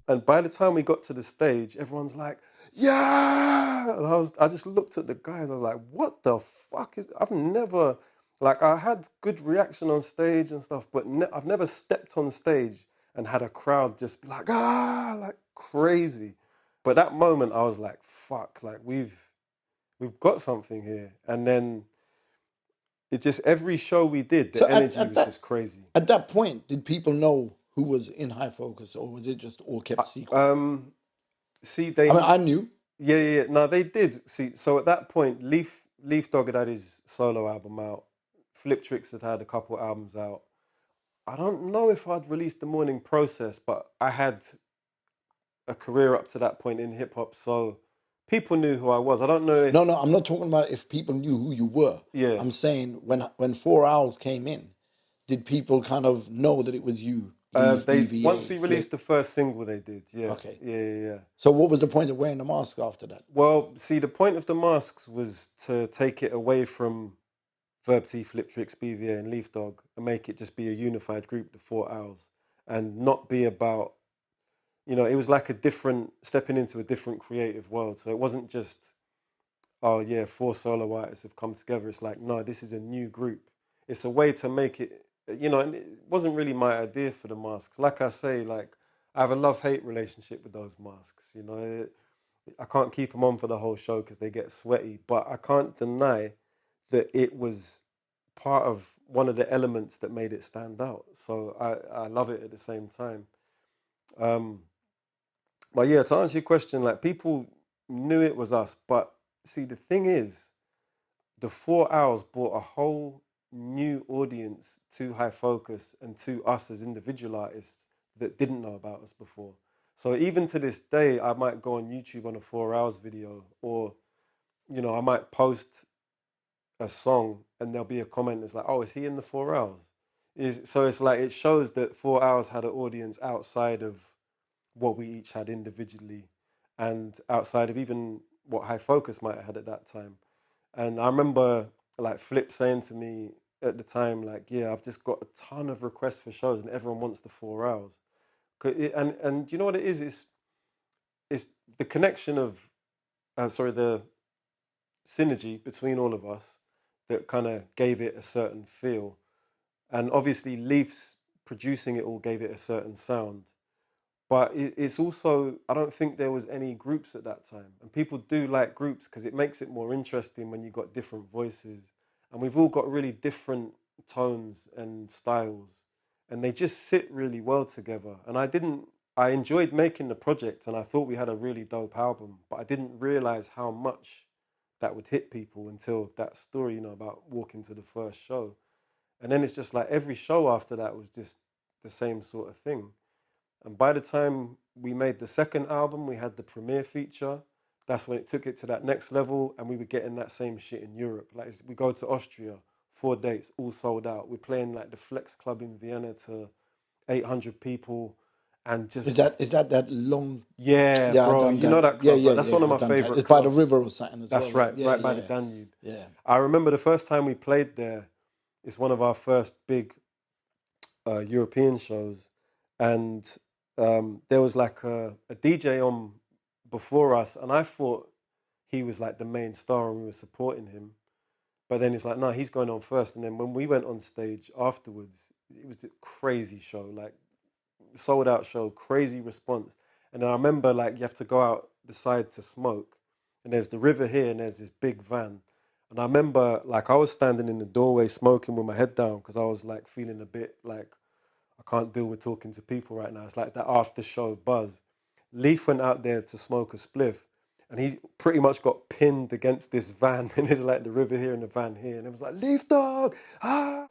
And by the time we got to the stage, everyone's like, yeah! And I just looked at the guys, I was like, what the fuck is, I've never, like I had good reaction on stage and stuff, but I've never stepped on stage and had a crowd just be like, like crazy. But that moment I was like, fuck, like we've got something here. And then it just, every show we did, So the energy was just crazy. At that point, did people know who was in High Focus, or was it just all kept secret? See, I mean, I knew. yeah. No, they did. See, so at that point, Leaf Dog had his solo album out. Fliptrix had a couple albums out. I don't know if I'd released The Morning Process, but I had a career up to that point in hip hop, so people knew who I was. I don't know if No, I'm not talking about if people knew who you were. yeah. I'm saying when 4 Owls came in, did people kind of know that it was you, Leaf, They once BVA, we Flip? released the first single, they did. Yeah, Okay. yeah. So what was the point of wearing the mask after that? Well, see, the point of the masks was to take it away from Verb T, Fliptrix, BVA, and Leaf Dog, and make it just be a unified group, the 4 Owls, and not be about, it was like a different, stepping into a different creative world. So it wasn't just, oh yeah, 4 solo artists have come together. It's like, no, this is a new group. It's a way to make it, and it wasn't really my idea for the masks. Like I say, like, I have a love-hate relationship with those masks, I can't keep them on for the whole show because they get sweaty, but I can't deny that it was part of one of the elements that made it stand out. So I love it at the same time. But yeah, to answer your question, like people knew it was us, but see, the thing is, the 4 Hours brought a whole new audience to High Focus and to us as individual artists that didn't know about us before. So even to this day, I might go on YouTube on a 4 Hours video, or I might post a song and there'll be a comment that's like, "Oh, is he in the 4 Hours?" So it's like it shows that 4 Hours had an audience outside of what we each had individually, and outside of even what High Focus might have had at that time. And I remember like Flip saying to me at the time, like, "Yeah, I've just got a ton of requests for shows, and everyone wants the 4 Hours." And you know what it is? It's the connection of, the synergy between all of us that kind of gave it a certain feel. And obviously, Leaf's producing it all gave it a certain sound. But it's also, I don't think there was any groups at that time. And people do like groups because it makes it more interesting when you've got different voices. And we've all got really different tones and styles. And they just sit really well together. And I enjoyed making the project and I thought we had a really dope album. But I didn't realize how much that would hit people until that story, about walking to the first show. And then it's just like every show after that was just the same sort of thing. And by the time we made the second album, we had the premiere feature. That's when it took it to that next level, and we were getting that same shit in Europe. Like we go to Austria, 4 dates, all sold out. We're playing like the Flex Club in Vienna to 800 people, and Is just that long? yeah, Yeah, I bro. done You know that. that Yeah, club, yeah, right? That's one yeah. of I my done that. favorite It's by the clubs. river or something as That's well, right? right, Yeah, right by the yeah, Danube. yeah. I remember the first time we played there. It's one of our first big European shows, and there was like a DJ on before us, and I thought he was like the main star, and we were supporting him. But then it's like, no, he's going on first. And then when we went on stage afterwards, it was a crazy show, like sold out show, crazy response. And then I remember like you have to go out the side to smoke, and there's the river here, and there's this big van. And I remember like I was standing in the doorway smoking with my head down because I was like feeling a bit like I can't deal with talking to people right now. It's like that after show buzz. Leaf went out there to smoke a spliff, and he pretty much got pinned against this van. And it's like the river here and the van here. And it was like, Leaf Dog, ah.